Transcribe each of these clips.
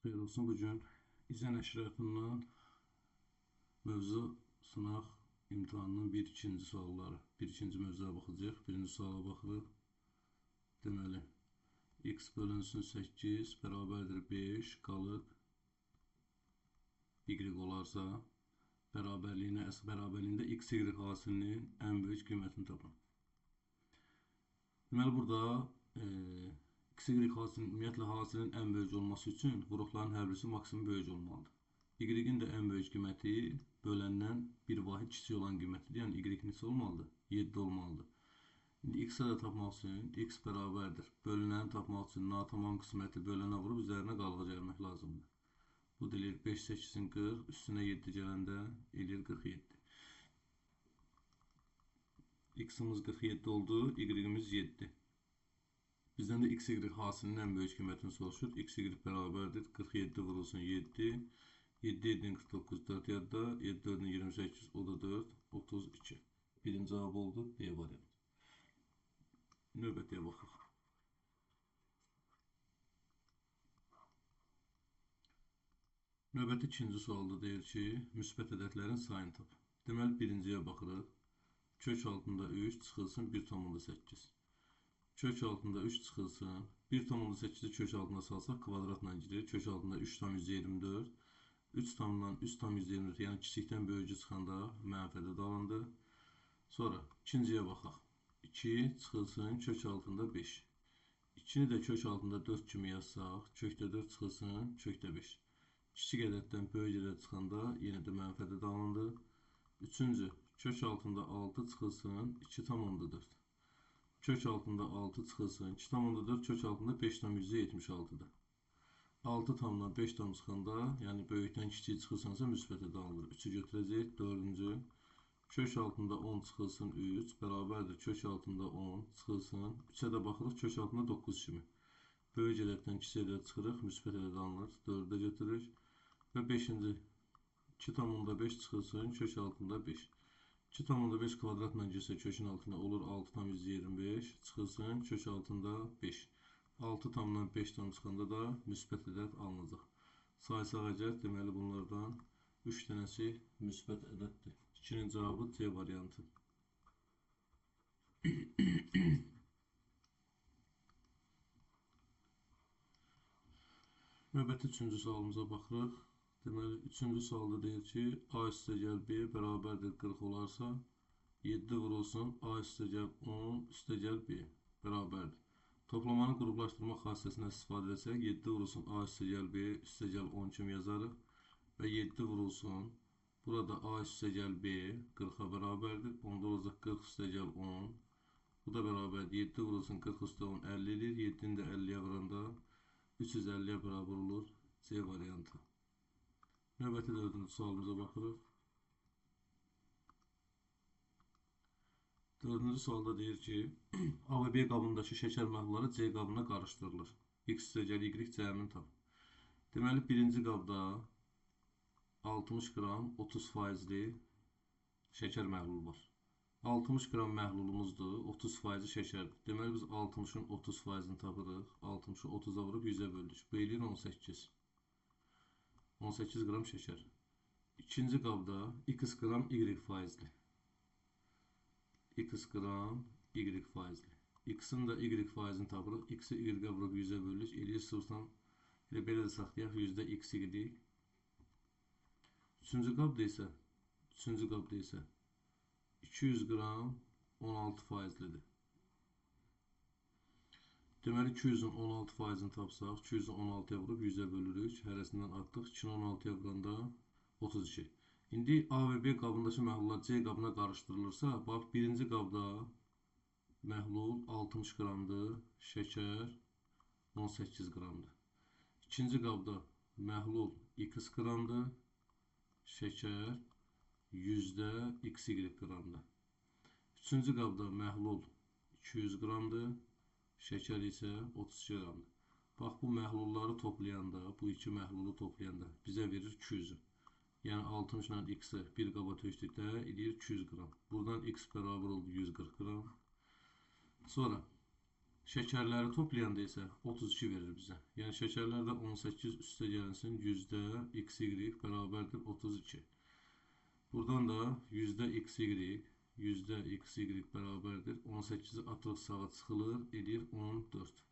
Xeyir olsun. Bugün İzə nəşriyyatından mövzu sınaq imtahanının 1-2-ci sualları. 1-2-ci mövzuya baxacaq. Birinci suala baxırıq. Deməli, x bölünsün 8 bərabərdir 5 qalıb y olarsa bərabərliyində x, y hasilinin ən böyük qiymətini tapın. Deməli, burada x, y hasilinin, ümumiyyətlə hasilinin ən böyük olması üçün qrupların hər birisi maksimum böyük olmalıdır. Y-in də ən böyük qiyməti böləndən bir vahid kiçik olan qiymətidir. Yəni, y neçə olmalıdır? 7 olmalıdır. İndi x-ə də tapmaq üçün x bərabərdir. Bölünəni tapmaq üçün natamam qisməti bölənə vurub üzərinə qalığa gəlmək lazımdır. Bu deyilir 5, 8-in 40, üstünə 7 gələndə eləyir 47. X-imiz 47 oldu, y-imiz 7. Bizdən də x, y hasilinin ən böyük qiymətini soruşur. X, y bərabərdir. 47 vurulsun 7. 7, 7'nin 49, 4 yadda. 7, 4'ün 28, o da 4, 32. Birinci cevap oldu, B variantı. Növbətiyə baxaq. Növbəti ikinci sualda deyir ki, müsbət ədədlərin sayını tap. Deməli, birinciyə baxırıq. Kök altında 3 çıxılsın 1,8. Kök altında 3 çıxılsın. 1,8'i kök altına salsaq kvadratla girir. Kök altında 3,24. 3 tamdan 3,24, yəni kiçikdən böyücü çıxanda mənfi ədəd alındı. Sonra ikinciyə baxaq. 2 çıxılsın kök altında 5. 2-ni də kök altında 4 kimi yazsaq, kökdə 4 çıxılsın kökdə 5. Kiçik ədəddən böyük ədəd çıxanda yenə də mənfi ədəd alındı. Üçüncü, kök altında 6 çıxılsın 2,4. Kök altında 6 çıxılsın 2,4, kök altında 5,76'dır. 6 tamdan 5 tam çıxanda, yəni böyükdən kiçik çıxırsansa müsbət ədəd alınır. 3'ü götürəcək. Dördüncü, kök altında 10 çıxılsın 3, bərabərdir kök altında 10 çıxılsın. 3'ə də baxırıq, kök altında 9 kimi. Böyük ədəddən kiçik ədəd çıxırıq, müsbət ədəd alınır. 4'ü götürürük. Və 5-ci, 2,5 çıxılsın kök altında 5. 2,5 kvadratla girsə kökün altına olur 6,25 çıxılsın kök altında 5. 6 tamdan 5 tam çıxanda da müsbət ədəd alınacaq. Saysaq əgər, deməli bunlardan 3 dənəsi müsbət ədəddir. 2-nin cavabı C variantı. Növbəti 3-cü sualımıza baxırıq. Deməli, 3-cü sualda deyir ki, A üstə gəl B bərabərdir 40 olarsa, 7 vurulsun A üstə gəl 10 üstə gəl B bərabərdir. Toplamanın qruplaşdırma xassəsindən istifadə etsək, 7 vurulsun A üstə gəl B üstə gəl 10 kimi yazarıq. Və 7 vurulsun, burada A üstə gəl B 40'a bərabərdir. Onda olacaq 40 üstə gəl 10. Bu da bərabərdir. 7 vurulsun 40 üstə 10 50 edir. 7'ni də 50'yə vuranda 350'yə bərabər olur. C variantı. Növbəti 4-cü sualımıza baxırıq. 4-cü sualda deyir ki, A və B qabındakı şəkər məhlulları C qabına qarışdırılır. X üstə gəl Y cəmini tap. Deməli, birinci qabda 60 qram 30%li şəkər məhlulu var. 60 qram məhlulumuzdur, 30% şəkərdir. Deməli, biz 60'ın 30%ni tapırıq. 60'ı 30'a vurub 100'ə böldük. Bu eləyir 18. 18 qram şəkər. İkinci qabda x qram Y faizli. X qram Y faizli. X'in də Y faizini tapırıq. X'i Y-ə vurub 100'ə bölürük. Eləyir sıfırdan. Belə də saxlayaq. Yüzdə X Y. Üçüncü qabda isə 200 qram 16 faizlidir. Deməli 200'ün 16 faizini tapsaq, 200'ü 16'ya vurub 100'ə bölürük. Hərəsindən atdıq. 2'ni 16'ya vuranda 32. İndi A və B qabındakı məhlullar C qabına qarışdırılırsa, bax, birinci qabda məhlul 60 qramdır, şəkər 18 qramdır. İkinci qabda məhlul x qramdır, şəkər yüzdə XY qramdır. Üçüncü qabda məhlul 200 qramdır, şəkər isə 32 qramdır. Bax, bu məhlulları toplayanda, bu iki məhlulu toplayanda bizə verir 200'ü. Yəni 60 ilə x-i bir qaba tökdükdə eləyir 200 qram. Buradan x bərabər oldu 140 qram. Sonra Şəkərləri toplayanda isə 32 verir bizə. Yəni şəkərlərdə 18 üstə gəlinsin yüzdə xy bərabərdir 32. Buradan da yüzdə xy bərabərdir 18-i atırıq sağa çıxılır, edir 14.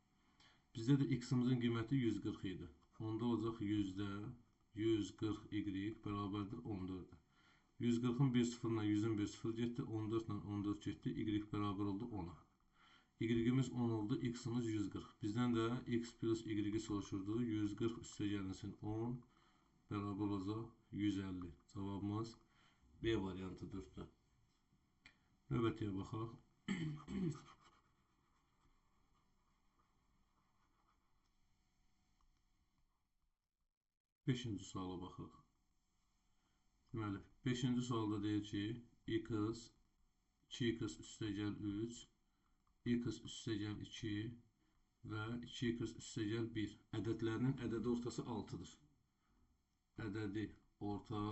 Bizdə də x-imizin qiyməti 140 idi. Onda olacaq yüzdə 140y bərabərdir 14. 140-ın 1 sıfırla 100-ün 1 sıfır getdi, 14 ilə 14 getdi, y bərabər oldu 10-a. Y-imiz 10 oldu, x-imiz 140. Bizdən də x plus y soruşurdu. 140 üstə gəlinsin 10 bərabər olacaq 150. Cavabımız B variantıdır. Növbətiyə baxaq. 5-ci suala baxaq. Deməli, 5-ci sualda deyir ki, x 2x üstə gəl 3, x üstə gəl 2 və 2x üstə gəl 1. Ədədlərinin ədədi ortası 6-dır. Ədədi orta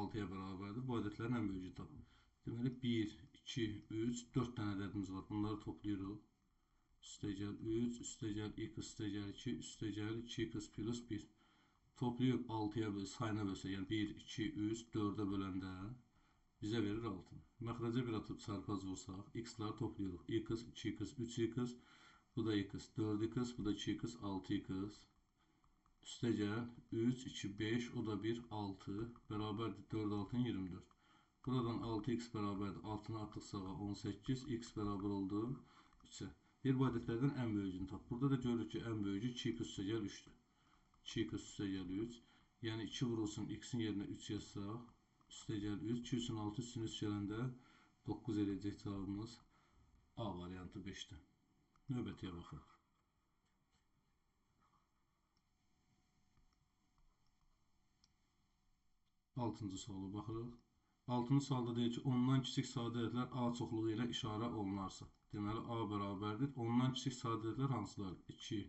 6-ya bərabərdir. Bu ədədlərin ən böyücü tapın. Deməli, 1, 2, 3, 4 dənə ədədimiz var. Bunları toplayırıq. Üstə gəl 3, üstə gəl x, üstə gəl 2, üstə gəl 2x plus 1. Toplayıb 6-ya sayına bölsə, yəni 1, 2, 3, 4-ə böləndə bizə verir 6. Məxrəcə bir atıb çarpaz vursaq, x-ları toplayırıq. x, 2x, 3x, bu da x, 4x, bu da 2x, 6x. Üstə gəl, 3, 2, 5, o da 1, 6, bərabərdir 4, 6, 24. Buradan 6x bərabərdir, 6-nı atıq sağa 18, x bərabər oldu 3-ə. Bir bu ədədlərdən ən böyücünü tap. Burada da görürük ki, ən böyücü 2x üstə gəl 3-dür. 2x üstə gəl 3, yəni 2 vurulsun, x-in yerinə 3 yazsaq, üstə gəl 3, 2 üstün 6 üstün 3 gələndə 9 eləyəcək cavabımız A variantı 5-dir. Növbətiyə baxaq. 6-cı suala baxırıq. 6-cı sualda deyir ki, ondan kiçik sadə ədədlər A çoxluğu ilə işarə olunarsa. Deməli, A bərabərdir. Ondan kiçik sadə ədədlər hansılardır? 2,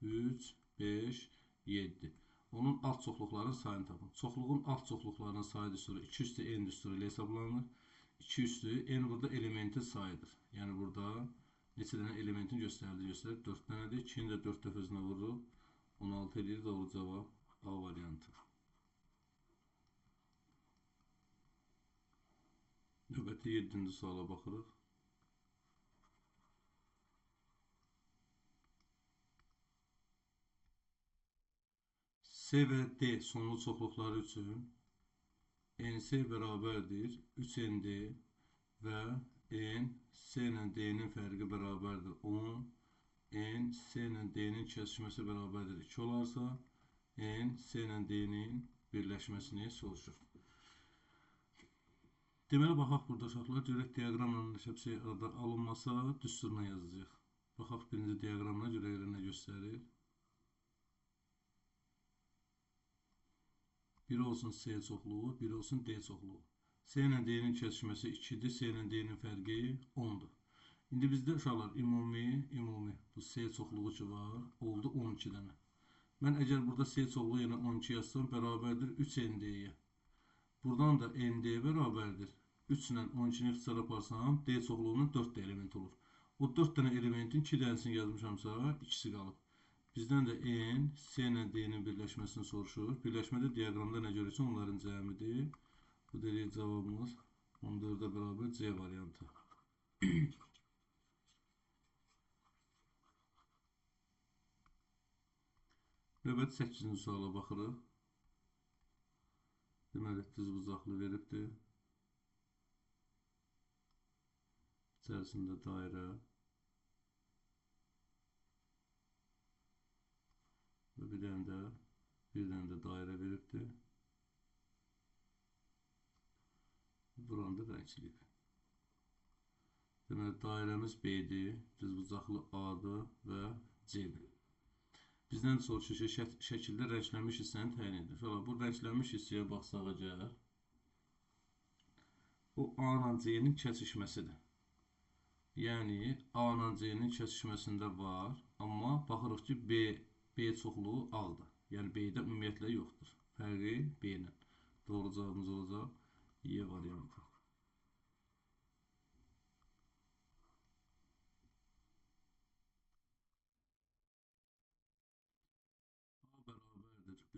3, 5, 7. Onun alt çoxluqlarının sayını tapın. Çoxluğun alt çoxluqlarının sayı düsturı 2 üstü n düsturu ilə hesablanır. 2 üstü n burada elementin sayıdır. Yəni burada neçə dənə elementin göstərir? 4 dənədir. 2-ni də 4 dəfə özünə vururuq. 16 edir. Doğru cavab A variantı. Növbəti 7-ci suala baxırıq. C və D sonlu çoxluqları üçün NC bərabərdir 3ND və N C ilə D-nin fərqi bərabərdir 10, N C ilə D-nin kəsişməsi bərabərdir 2 olarsa, N C ilə D-nin birləşməsini soruşur. Deməli, baxaq burada uşaqlar, görək diaqramla nəşəbsə alınmasa düsturuna yazacaq. Baxaq birinci diaqramına görə nə göstərir. Biri olsun C çoxluğu, biri olsun D çoxluğu. C ilə D-nin kəsişməsi 2-dir, C ilə D-nin fərqi 10-dur. İndi bizdə uşaqlar ümumi bu C çoxluğu ki var, oldu 12 dənə. Mən əgər burada C çoxluğu yenə 12 yazsam, bərabərdir 3ND-yə. Buradan da ND bərabərdir. 3 ilə 12-ni ixtisar aparsam, D çoxluğunun 4 element olur. O 4 dənə elementin 2 dənəsini yazmışamsa, ikisi qalıb. Bizdən də N, C ilə D-nin birləşməsini soruşur. Birləşmədə diaqramda nə görürsə onların cəmidir. Bu deyil cavabımız 14-ə bərabər C variantı. Növbəti 8-ci suala baxırıq. Deməli, düz bucaqlı veribdir. İçərisində dairə və bir dənə də dairə veribdir. Buranı da rəngləyib. Deməli, dairəmiz B-dir, düzbucaqlı A-dır və C-dir. Bizdən soruşur ki, şəkildə rənglənmiş hissəni təyin edir. Bu rənglənmiş hissəyə baxsaq əgər, o A ilə C-nin kəsişməsidir. Yəni, A ilə C-nin kəsişməsində var, amma baxırıq ki, B çoxluğu A-dır. Yəni, B-də ümumiyyətlə yoxdur. Fərqi B ilə. Doğru cavabımız olacaq Y variantı.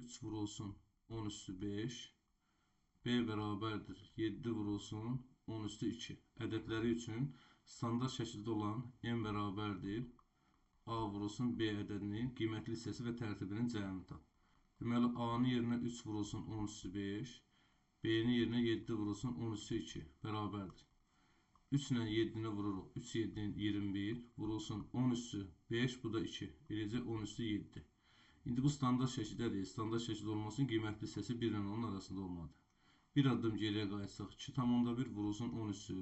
3 vurulsun 10 üstü 5. B beraberdir 7 vurulsun 10 üstü 2. Ədədləri üçün standart şəkildə olan n bərabərdir A vurulsun B ədədinin qiymətli hissəsi və tərtibinin cəmini tap. Deməli, A-nın yerinə 3 vurulsun 10 üstü 5. B-nin yerinə 7 vurulsun 10 üstü 2. Bərabərdir. 3 ilə 7-ni vururuq. 3 7-nin 21 vurulsun 10 üstü 5. Bu da 2. Eləcə 10 üstü 7. İndi bu standart şəkildə deyil. Standart şəkildə olmasın qiymətli hissəsi 1 ilə onun arasında olmadı. Bir addım geriyə qayıtsaq 2,1 vurulsun 10 üstü.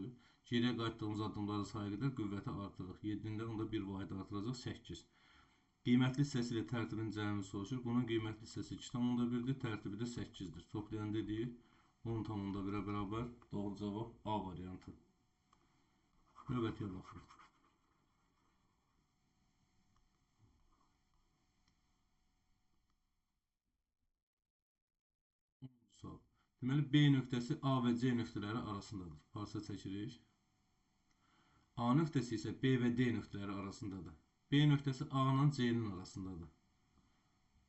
Geriyə qayıtdığımız addımları sayı qədər qüvvəti artırıq. 7-dən onda 1 vahid artıracaq 8. Qiymətli hissəsi ilə tərtibin cəmini soruşur. Bunun qiymətli hissəsi 2,1-dir, tərtibi də 8-dir. Toplayanda deyir 10,1-ə bərabər. Doğru cavab A variantı. Növbətiyə baxırıq. Sual. Deməli, B nöqtəsi A və C nöqtələri arasındadır. Parça çəkirik. A nöqtəsi isə B və D nöqtələri arasındadır. B nöqtəsi A ilə C-nin arasındadır.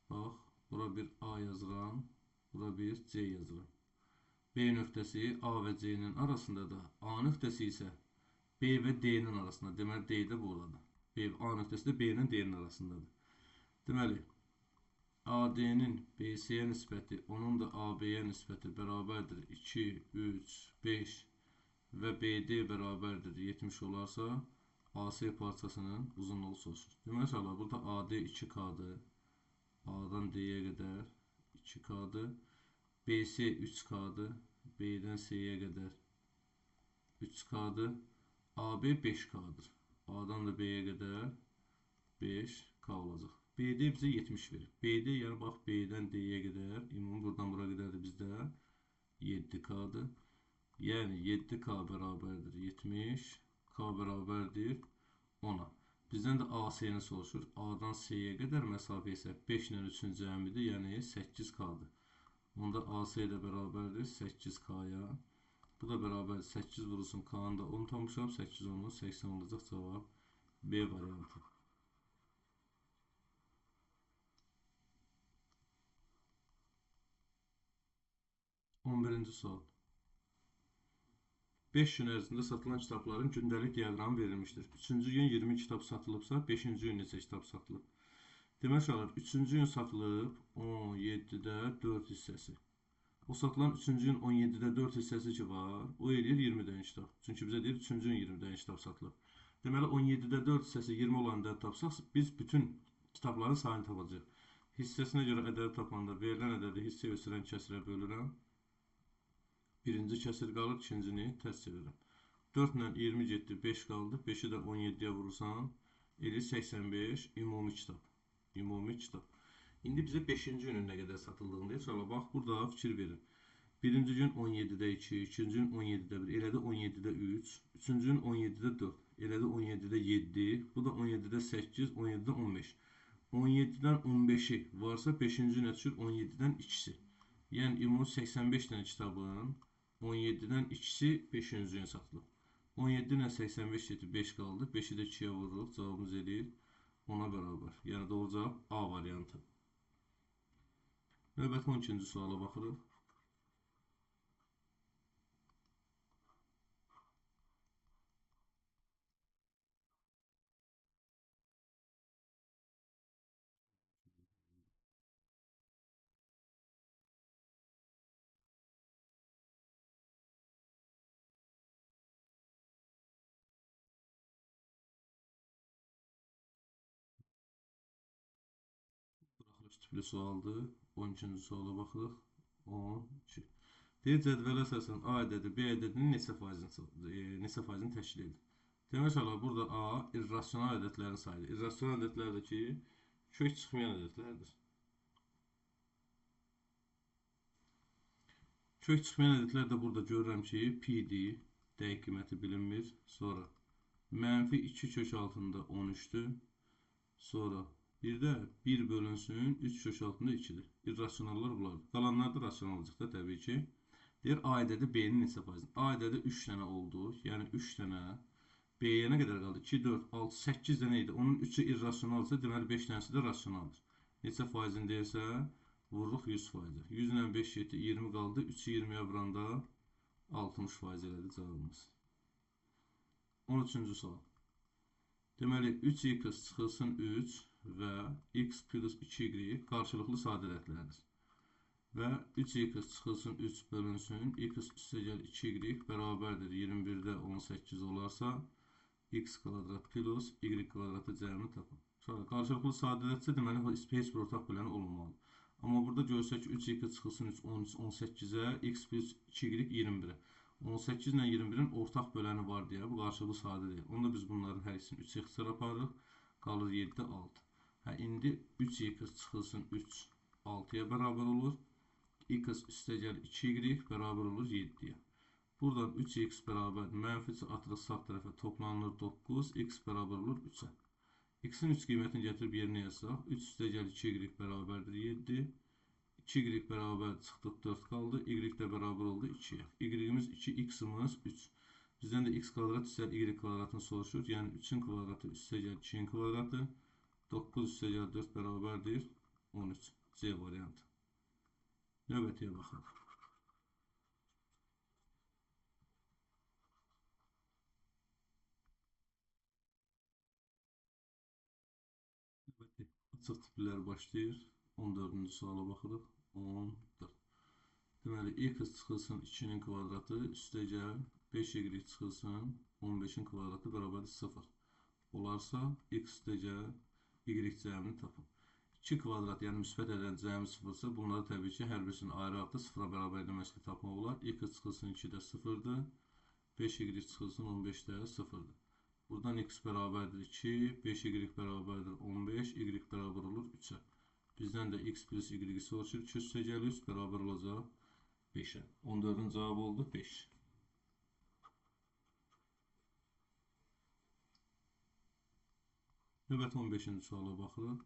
Bax, bura bir A yazıram, bura bir C yazıram. B nöqtəsi A və C-nin arasındadır. A nöqtəsi isə B və D-nin arasında. Deməli, D də buradadır. A nöqtəsi də B ilə D-nin arasındadır. Deməli, AD-nin BC-yə nisbəti, onun da AB-yə nisbəti bərabərdir 2, 3, 5 və BD bərabərdir 70 olarsa, AC parçasının uzunluğu soruşur. Deməli, burada AD 2K-dır. A-dan D-yə qədər 2K-dır. BC 3K-dır. B-dən C-yə qədər 3K-dır. AB 5K-dır. A-dan da B-yə qədər 5K olacaq. BD bizə 70 verir. BD, yəni bax, B-dən D-yə qədər, ümumi buradan bura qədərdir bizdə 7K-dır. Yəni 7K bərabərdir 70, K bərabərdir 10-a. Bizdən də AC-ni soruşur. A-dan C-yə qədər məsafə isə 5 ilə 3-ün cəmidir, yəni 8K-dır. Onda AC də bərabərdir 8K-ya. Bu da bərabərdir 8 vurulsun K-nı da 10 tapmışam. 8 10-u 80 olacaq cavab B variantı. 11-ci sual. 5 gün ərzində satılan kitabların gündəlik diaqramı verilmişdir. 3-cü gün 20 kitab satılıbsa, 5-ci gün neçə kitab satılıb? Demək olar, 3-cü gün satılıb 17-də 4 hissəsi. O satılan 3-cü gün 17-də 4 hissəsi ki var, o eləyir 20 dənə kitab. Çünki bizə deyir 3-cü gün 20 dənə kitab satılıb. Deməli, 17-də 4 hissəsi 20 olan ədəd tapsaq, biz bütün kitabların sayını tapacaq. Hissəsinə görə ədədi tapanda verilən ədədi hissə göstərən kəsirə bölürəm. Birinci kəsir qalır, ikincini tərs çevirirəm. 4 ilə 20 getdi, 5 qaldı. 5-i də 17-yə vurursan, eləyir 85, ümumi kitab. Ümumi kitab. İndi bizə 5-ci günün nə qədər satıldığını deyir. Sonra bax, burada fikir verin. Birinci gün 17-də 2, ikinci gün 17-də 1, elədi 17-də 3, üçüncü gün 17-də 4, elədi 17-də 7, bu da 17-də 8, 17-də 15. 17-dən 15-i varsa 5-ci günə düşür 17-dən 2-si. Yəni, ümumi 85 dənə kitabın 17-dən 2-si 5-ci gün satılıb. 17 ilə 85 getib 5 qaldı. 5-i də 2-yə vururuq. Cavabımız eləyir 10-a bərabər. Yəni doğru cavab A variantı. Növbəti 12-ci suala baxırıq. Buraxılış tipli sualdır. 12-ci suala baxırıq. 12. Deyir, cədvələ əsasən A ədədi B ədədinin neçə faizini təşkil edir? Demək olar, burada A irrasional ədədlərin sayıdır. İrrasional ədədlər də ki, kök çıxmayan ədədlərdir. Kök çıxmayan ədədlər də burada görürəm ki, P-dir, dəqiq qiyməti bilinmir. Sonra mənfi 2 kök altında 13-dür. Sonra bir də 1 bölünsün 3 kök altında 2-dir. İrrasionallar bunlardır. Qalanlar da rasional olacaq da təbii ki. Deyir, A ədədi B-nin neçə faizini? A ədədi 3 dənə oldu. Yəni 3 dənə. B-yə nə qədər qaldı? 2, 4, 6, 8 dənə idi. Onun 3-ü irrasionalsa, deməli 5 dənəsi də rasionaldır. Neçə faizini deyirsə, Vururuq 100%. 100 ilə 5 getdi, 20 qaldı. 3-ü 20-yə vuranda 60% elədi cavabımız. 13-cü sual. Deməli, 3x çıxılsın 3 və x plus 2y qarşılıqlı sadələtlərdir. Və 3x çıxılsın 3 bölünsün, x üstəgəl 2y bərabərdir 21-də 18 olarsa, x kvadrat plus y kvadratı cəmini tapın. Qarşılıqlı sadələtsə, deməli, heç bir ortaq böləni olmamalıdır. Amma burada görsək ki, 3x çıxılsın 3, 13, 18-ə, x plus 2y 21-ə. 18 ilə 21-in ortaq böləni var deyə, bu qarşılıqlı sadə deyil. Onda biz bunların hər ikisini 3 ixtisar aparırıq, qalır 7, 6. İndi 3x çıxılsın 3, 6-ya bərabər olur. X üstəgəl 2y bərabər olur 7-yə. Buradan 3x bərabər mənfi atırıq sağ tərəfə toplanılır 9, x bərabər olur 3-ə. X-in 3 qiymətini gətirib yerinə yazsaq, 3 üstəgəl 2y bərabərdir 7, 2y bərabər çıxdıq 4 qaldı, y də bərabər oldu 2-yə. Y-imiz 2, x-imiz 3. Bizdən də x kvadrat üstəgəl y kvadratını soruşur, yəni 3-ün kvadratı üstəgəl 2-nin kvadratı, 9 üstəgəl 4 bərabərdir 13. C variantı. Növbətiyə baxaq. Açıq tiplər başlayır. 14-cü suala baxırıq. 14. Deməli, x çıxılsın 2-nin kvadratı üstəgəl 5y çıxılsın 15-in kvadratı bərabərdir 0. Olarsa, x üstəgəl y cəmini tapın. 2 kvadrat, yəni müsbət ədəd cəmi 0-sa, bunları təbii ki, hər birisini ayrı-ayrı 0-a bərabər eləməklə tapmaq olar. X çıxılsın 2-də 0-dır, 5y çıxılsın 15-də 0-dır. Buradan x bərabərdir 2, 5y bərabərdir 15, y bərabər olur 3-ə. Bizdən də x plus y soruşur, 2 üstəgəl 3 bərabər olacaq 5-ə. 14-ün cavabı oldu 5. Növbəti 15-ci suala baxırıq.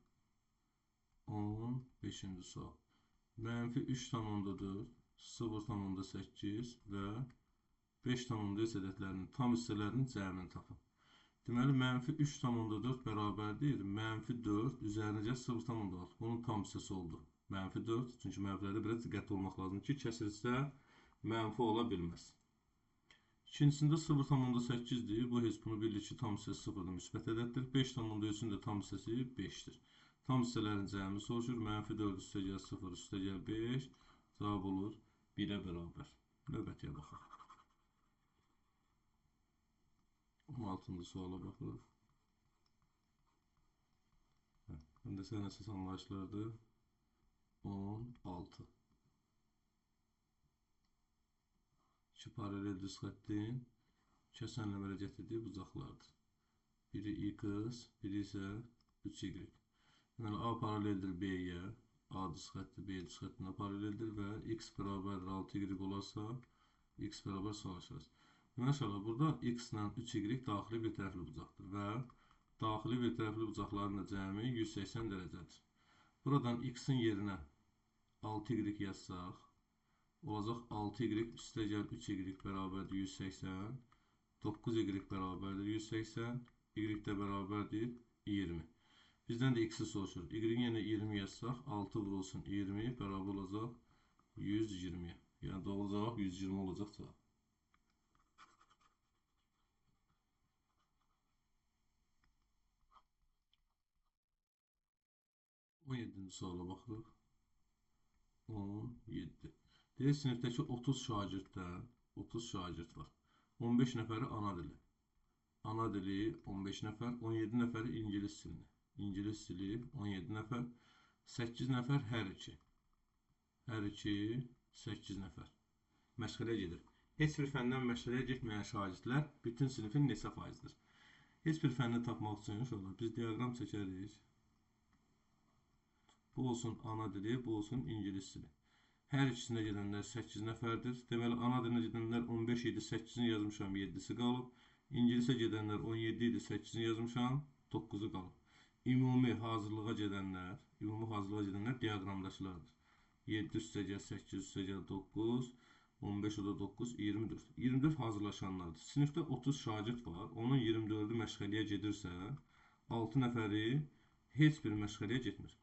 15-ci sual. Mənfi 3,4, 0,8 və 5,3 ədədlərinin tam hissələrinin cəmini tapın. Deməli, mənfi 3,4 bərabərdir. Mənfi 4 üzərinəcə 0,6. Bunun tam hissəsi oldu. Mənfi 4. Çünki mənfilərdə biraz diqqətli olmaq lazım ki, kəsilsə mənfi ola bilməz. İkincisində 0,8-dir. Bu heç bunu bilir ki, tam hissəsi 0-dır, müsbət ədəddir. 5,3-ün də tam hissəsi 5-dir. Tam hissələrin cəmini soruşur. Mənfi 4 üstəgəl 0 üstəgəl 5. Cavab olur 1-ə bərabər. Növbətiyə baxaq. 16-cı suala baxırıq. Həndəsə əsas anlayışlardır. 16. 2 paralel düz xəttin kəsənlə əmələ gətirdiyi bucaqlardır. Biri x, biri isə 3y. Deməli, A paraleldir B-yə, A düz xəttir, B düz xəttinə paraleldir və x bərabərdir 6y olarsa, x bərabər sağlaşırız. Deməli, burada x ilə 3y daxili bir tərəfli bucaqdır və daxili bir tərəfli bucaqların da cəmi 180 dərəcədir. Buradan x-in yerinə 6y yazsaq, olacaq 6y üstəgəl 3y bərabərdir 180, 9y bərabərdir 180, y də bərabərdir 20. Bizdən də x-i soruşur. Y-in yenə 20 yazsaq, 6 vurulsun 20 bərabər olacaq 120. Yəni doğru cavab 120 olacaq cavab. On 17-ci suala baxırıq. 17. Deyək, sinifdəki 30 şagirddən 30 şagird var. 15 nəfəri ana dili. Ana dili 15 nəfər, 17 nəfəri ingilis dilini. İngilis dili 17 nəfər, 8 nəfər hər iki. Hər iki 8 nəfər. Məşğələ gedir. Heç bir fəndən məşğələyə getməyən şagirdlər bütün sinifin neçə faizdir? Heç bir fənni tapmaq üçün inşallah biz diaqram çəkərik. Bu olsun ana dili, bu olsun ingilis dili. Hər ikisində gedənlər 8 nəfərdir. Deməli, ana dilinə gedənlər 15 idi, 8-ini yazmışam, 7-si qalıb. İngilisə gedənlər 17 idi, 8-ini yazmışam, 9-u qalıb. Ümumi hazırlığa gedənlər diaqramdakılardır. 7 üstəgəl 8 üstəgəl 9, 15 o da 9, 24. 24 hazırlaşanlardır. Sinifdə 30 şagird var. Onun 24-ü məşğəliyə gedirsə, 6 nəfəri heç bir məşğəliyə getmir.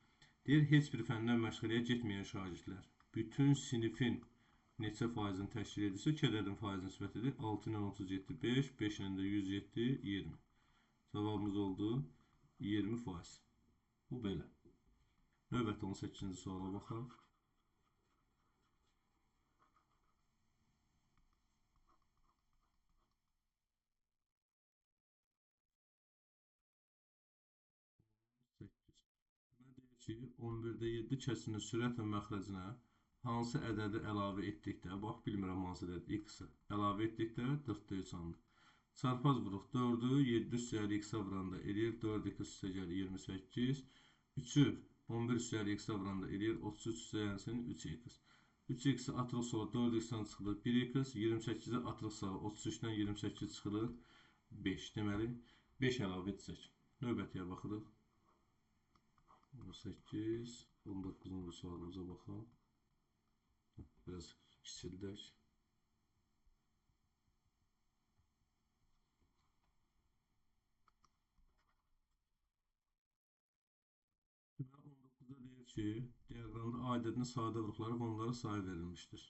Deyir, heç bir fəndən məşğələyə getməyən şagirdlər bütün sinifin neçə faizini təşkil edirsə, iki ədədin faizini isbət edir. 6 ilə 37, 5, 5 ilə də 107, 20. Cavabımız oldu 20%. Bu belə. Növbəti 18-ci suala baxaq. Deyir ki, 11-də 7 kəsinin sürətlə məxrəcinə hansı ədədi əlavə etdikdə, bax, bilmirəm hansı ədəd, x-i əlavə etdikdə 4-də 3 alınır. Çarpaz vuruq 4-ü 7 üstəlik x-a vuranda eləyir 4x üstəgəl 28, 3-ü 11 üstəlik x-a vuranda eləyir 33 üstəgəlsin 3x. 3x-i atırıq sola 4x-dən çıxılır 1x, 28-i atırıq sağa 33-dən 28 çıxılır 5. Deməli, 5 əlavə edəcək. Növbətiyə baxırıq. 18, 19-cu sualımıza baxaq. Biraz kiçildək. Və 19-da deyir ki, diaqramda A ədədinin sadə vuruqları və onlara sayı verilmişdir.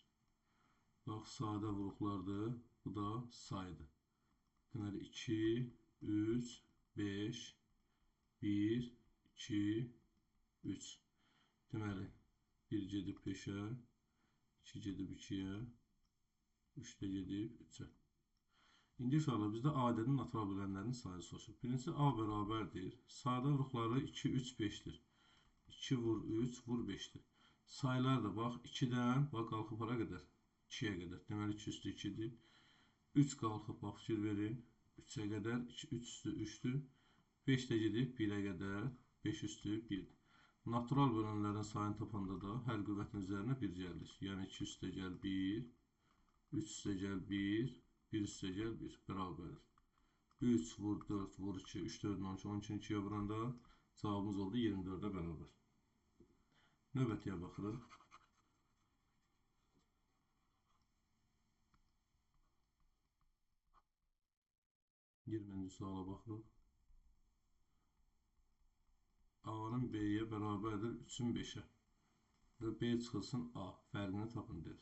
Bax, sadə vuruqlardır, bu da sayıdır. Deməli, 2, 3, 5, 1, 2, 3. Deməli, 1 gedib 5-ə, 2 gedib 2-yə, 3 də gedib 3-ə. İndi uşaqlar, bizdə A ədədinin natural bölənlərinin sayı soruşur. Birincisi A bərabərdir. Sadə vuruqları 2, 3, 5-dir. 2 vur 3, vur 5-dir. Sayılar da, bax, 2-dən, bax, qalxıb hara qədər? 2-yə qədər. Deməli, 2 üstü 2-dir. 3 qalxıb, bax, fikir verin. 3-ə qədər, 3 üstü 3-dür. 5 də gedib 1-ə qədər, 5 üstü 1-dir. Natural bölənlərin sayını tapanda da hər qüvvətin üzərinə 1 gəlir. Yəni 2 üstəgəl 1, 3 üstəgəl 1, 1 üstəgəl 1 bərabərdir. 3 vur 4 vur 2, 3 4 12, 12-ni 2-yə vuranda cavabımız oldu 24-ə bərabər. Növbətiyə baxırıq. Yirminci suala baxırıq. A-nın B-yə bərabərdir 3-ün 5-ə və B çıxılsın A, fərqini tapın deyir.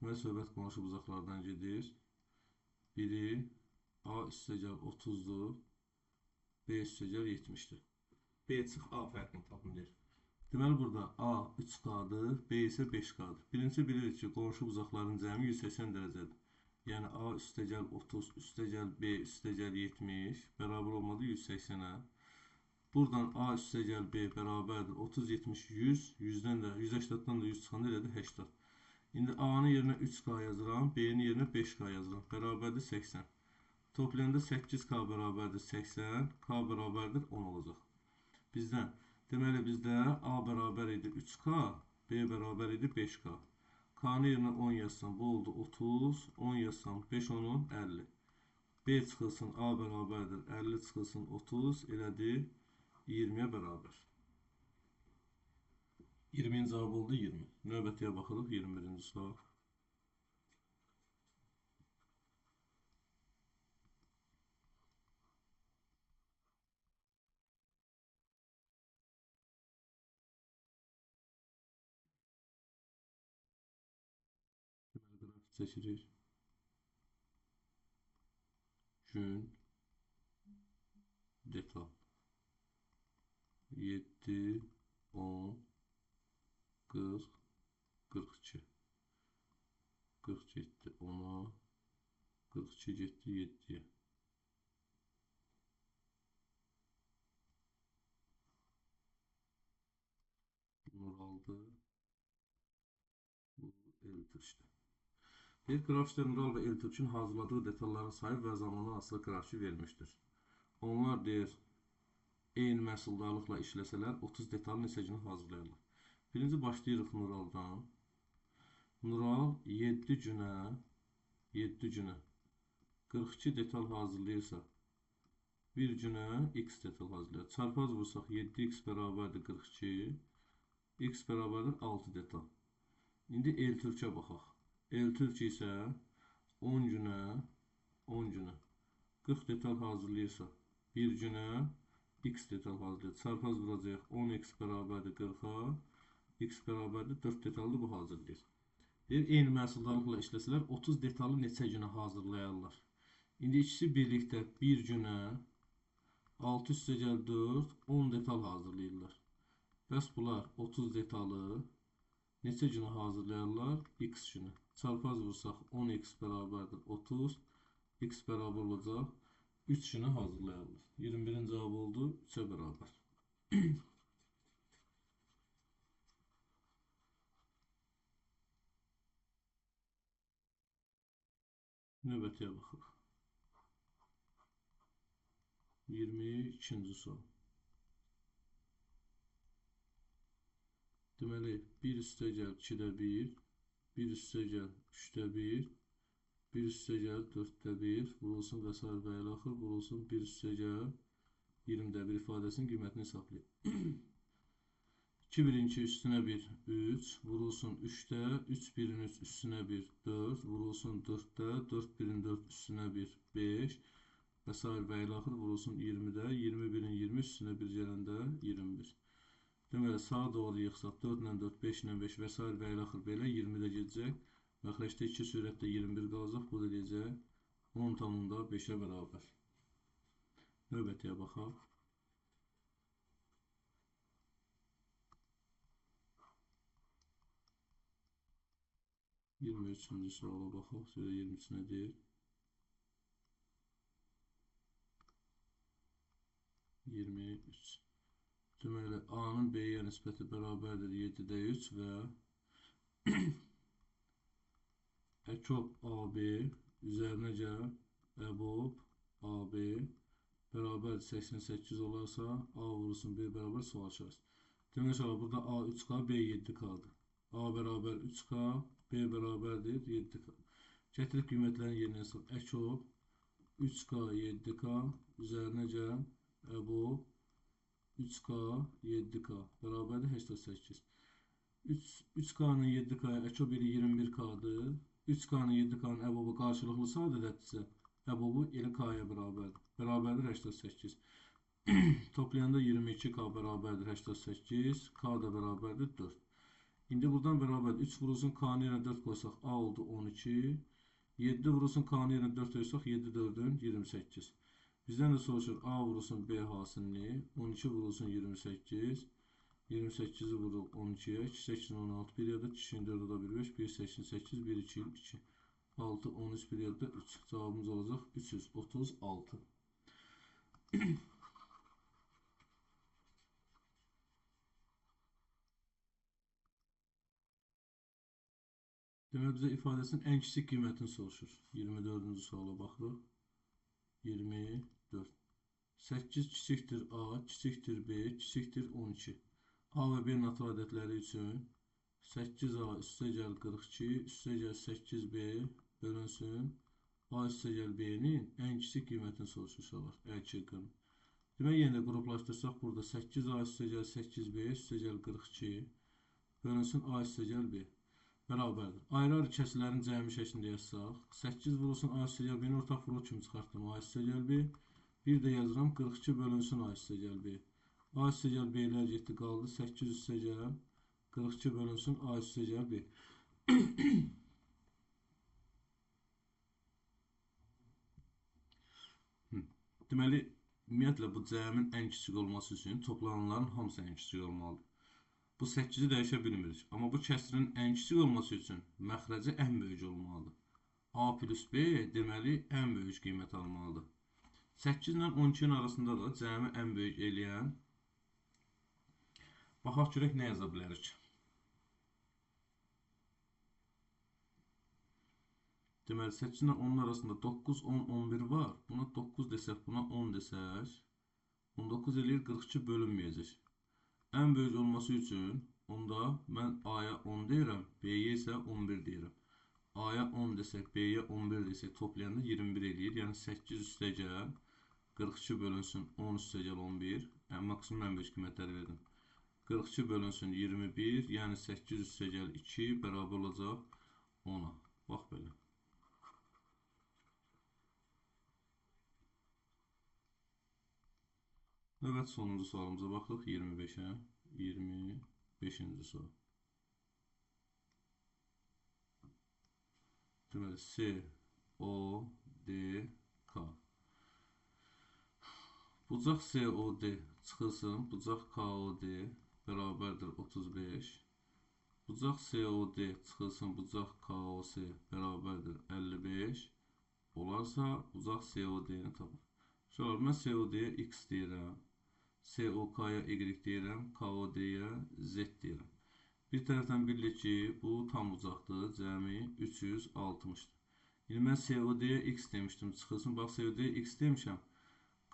Deməli, söhbət qonşu bucaqlardan gedir. Biri A üstəgəl 30-dur, B üstəgəl 70-dir. B çıx A fərqini tapın deyir. Deməli, burada A 3K-dır, B isə 5K-dır. Birinci bilirik ki, qonşu bucaqların cəmi 180 dərəcədir. Yəni A üstəgəl 30, üstəgəl B üstəgəl 70 bərabər olmadı 180-ə. Buradan A üstəgəl B bərabərdir 30, 70, 100, 100-dən də 180-dan da 100 çıxanda elədir 80. İndi A-nın yerinə 3K yazıram, B-nin yerinə 5K yazıram. Bərabərdir 80. Toplayanda 8K bərabərdir 80, K bərabərdir 10 olacaq. Bizdən, deməli bizdə A bərabər idi 3K, B bərabər idi 5K. K-nın yerinə 10 yazsam, bu oldu 30, 10 yazsam, 5 10-un 50. B çıxılsın A bərabərdir 50 çıxılsın 30, elədir 20-yə bərabər. 20-nin cavabı oldu 20. Növbətiyə baxırıq 21-ci sual. Qrafik çəkirik. Gün, detal. 7, 10, 40, 42. 47 10'a, 42 getdi 7-yə. Nuraldı. Bu Eltürk'də. Bir qrafikdə Nural və Eltürk'ün hazırladığı detalların sayı və zamanı asılı qrafiki vermişdir. Onlar deyir, eyni məhsuldarlıqla işləsələr 30 detal neçə günü hazırlayırlar. Birinci başlayırıq Nuraldan. Nural 7 günə 42 detal hazırlayırsa, bir günə x detal hazırlayır. Çarpaz vursaq 7x bərabərdir 42, x bərabərdir 6 detal. İndi Eltürk'ə baxaq. Eltürk isə 10 günə 40 detal hazırlayırsa, bir günə x detal hazırlayacaq. Çarpaz vuracaq 10x bərabərdir 40-a, x bərabərdir 4 detallı bu hazırlayır. Deyir, eyni məhsuldarlıqla işləsələr 30 detalı neçə günə hazırlayarlar? İndi ikisi birlikdə bir günə 6 üstə gəl 4, 10 detal hazırlayırlar. Bəs bunlar 30 detalı neçə günə hazırlayarlar? X günə. Çarpaz vursaq 10x bərabərdir 30, x bərabər olacaq 3 günə hazırlayarlar. 21-in cavabı oldu 3-ə bərabər. Növbətiyə baxaq. 22-ci sual. Deməli, 1 üstə gəl 2-də 1, 1 üstə gəl 3-də 1, 1 üstə gəl 4-də 1, vurulsun və s. və ilə axır, vurulsun 1 üstə gəl 20-də 1 ifadəsinin qiymətini hesablayın. 2 birin 2 üstünə 1, 3, vurulsun 3-də, 3 birin 3 üstünə 1, 4, vurulsun 4-də, 4 birin 4 üstünə 1, 5 və s. və ilə axır, vurulsun 20-də, 21-in 20 üstünə 1 gələndə 21. Deməli, sağa doğru yıxsaq 4 ilə 4, 5 ilə 5 və s. və ilə axır, belə 20-də gedəcək. Məxrəcdə 2 sürətdə 21 qalacaq, bu da deyəcək 10,5-ə bərabər. Növbətiyə baxaq. 23-cü suala baxaq. Sonra 23-nə deyir. 23. Deməli, A-nın B-yə nisbəti bərabərdir 7-də 3 və əkob AB üzərinə gəl əbob AB bərabər 88 olarsa, A vurulsun B bərabər sual işarəsi. Deməli, burada A 3K, B 7K-dır. A bərabər 3K, B bərabərdir 7K. Gətirib qiymətlərin yerinə hesab. Əkob 3K, 7K üzərinə gəl əbob 3K, 7K bərabərdir 88. 3K-nın 7K-ya əkob ili 21K-dır. 3K-nın 7K-nın əbobu qarşılıqlı sadələtdirsə, əbobu ili K-ya bərabərdir. Bərabərdir 88. Toplayanda 22K bərabərdir 88. K da bərabərdir 4. İndi buradan bərabər 3 vurulsun K-nın yerinə 4 qoysaq A oldu 12. 7 vurulsun K-nın yerinə 4 qoysaq 7 4-ün 28. Bizdən də soruşur A vurulsun B hasilini. 12 vurulsun 28. 28-i vurul 12-yə. 2 8 16 bir yerdə 2 4 da 1 5 1 88 1 2 2 6 13 bir yerdə 3. Cavabımız olacaq 336. Demək, bizə ifadəsinin ən kiçik qiymətini soruşur. 24-cü suala baxırıq. 24. 8 kiçikdir A, kiçikdir B, kiçikdir 12. A və B natural ədədləri üçün 8A üstə gəl 42, üstə gəl 8B bölünsün. A üstə gəl B-nin ən kiçik qiymətini soruşursalar. Əlçiqin. Demək, yenə qruplaşdırsaq, burada 8A üstə gəl 8B üstə gəl 42 bölünsün A üstə gəl B. Bərabərdir. Ayrı-ayrı kəsilərin cəmi şəklində yazsaq, 8 vurulsun A üstə gəl B-ni ortaq vurul kimi çıxartdım. A üstə gəl B. Bir də yazıram 42 bölünsün A üstə gəl B. A üstə gəl B-lər getdi qaldı. 8 üstə gəl 42 bölünsün A üstə gəl B. Deməli, ümumiyyətlə bu cəmin ən kiçik olması üçün toplananların hamısı ən kiçik olmalıdır. Bu 8-i dəyişə bilmirik. Amma bu kəsrin ən kiçik olması üçün məxrəci ən böyük olmalıdır. A plus B deməli ən böyük qiymət almalıdır. 8 ilə 12-nin arasında da cəmi ən böyük eləyən baxaq görək nə yaza bilərik. Deməli 8 ilə 10-ın arasında 9, 10, 11 var. Buna 9 desək, buna 10 desək 19 eləyir 42 bölünməyəcək. Ən böyük olması üçün onda mən A-ya 10 deyirəm, B-yə isə 11 deyirəm. A-ya 10 desək, B-yə 11 desək toplayanda 21 eləyir. Yəni 8 üstə gəl 42 bölünsün 10 üstə gəl 11. Yəni maksimum ən böyük qiymətləri verdim. 42 bölünsün 21, yəni 8 üstə gəl 2 bərabər olacaq 10-a. Bax belə. Növbəti sonuncu sualımıza baxırıq 25-ə. 25-ci sual. Deməli, COD K. Bucaq COD çıxılsın, bucaq KOD bərabərdir 35. Bucaq COD çıxılsın, bucaq KOC bərabərdir 55. Olarsa, bucaq COD-ni tapır. Sonra mən COD-yə X deyirəm, COK-ya Y deyirəm, KOD-yə Z deyirəm. Bir tərəfdən bilirik ki, bu tam bucaqdır, cəmi 360-dır. Yəni, mən COD-yə X demişdim, çıxılsın, bax, COD-yə X demişəm,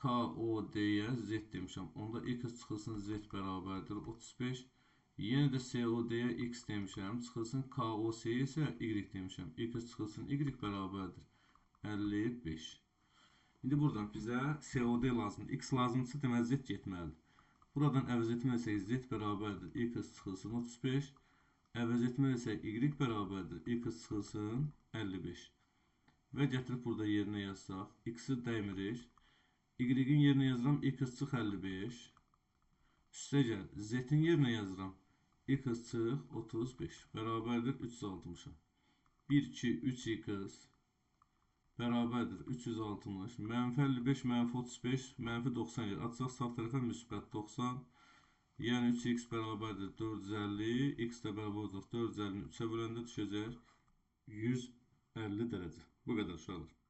KOD-yə Z demişəm. Onda X çıxılsın, Z bərabərdir 35. Yenə də COD-yə X demişəm, çıxılsın, KOC-yə isə Y demişəm. X çıxılsın, Y bərabərdir 55. İndi buradan bizə COD lazımdır. X lazımdırsa, deməli, Z getməlidir. Buradan əvəz etməlisək, Z bərabərdir X çıxılsın 35. Əvəz etməlisək, Y bərabərdir X çıxılsın 55. Və gətirib burada yerinə yazsaq, X-i dəymirik. Y-in yerinə yazıram, X çıx 55. Üstə gəl, Z-in yerinə yazıram, X çıx 35. Bərabərdir 360-a. 1, 2, 3X bərabərdir 360. Mənfi 55, mənfi 35, mənfi 90 gəlir. Atacaq sağ tərəfə müsbət 90. Yəni 3X bərabərdir 450. X də bərabər olacaq 450-ni 3-ə böləndə düşəcək 150 dərəcə. Bu qədər uşaqlar.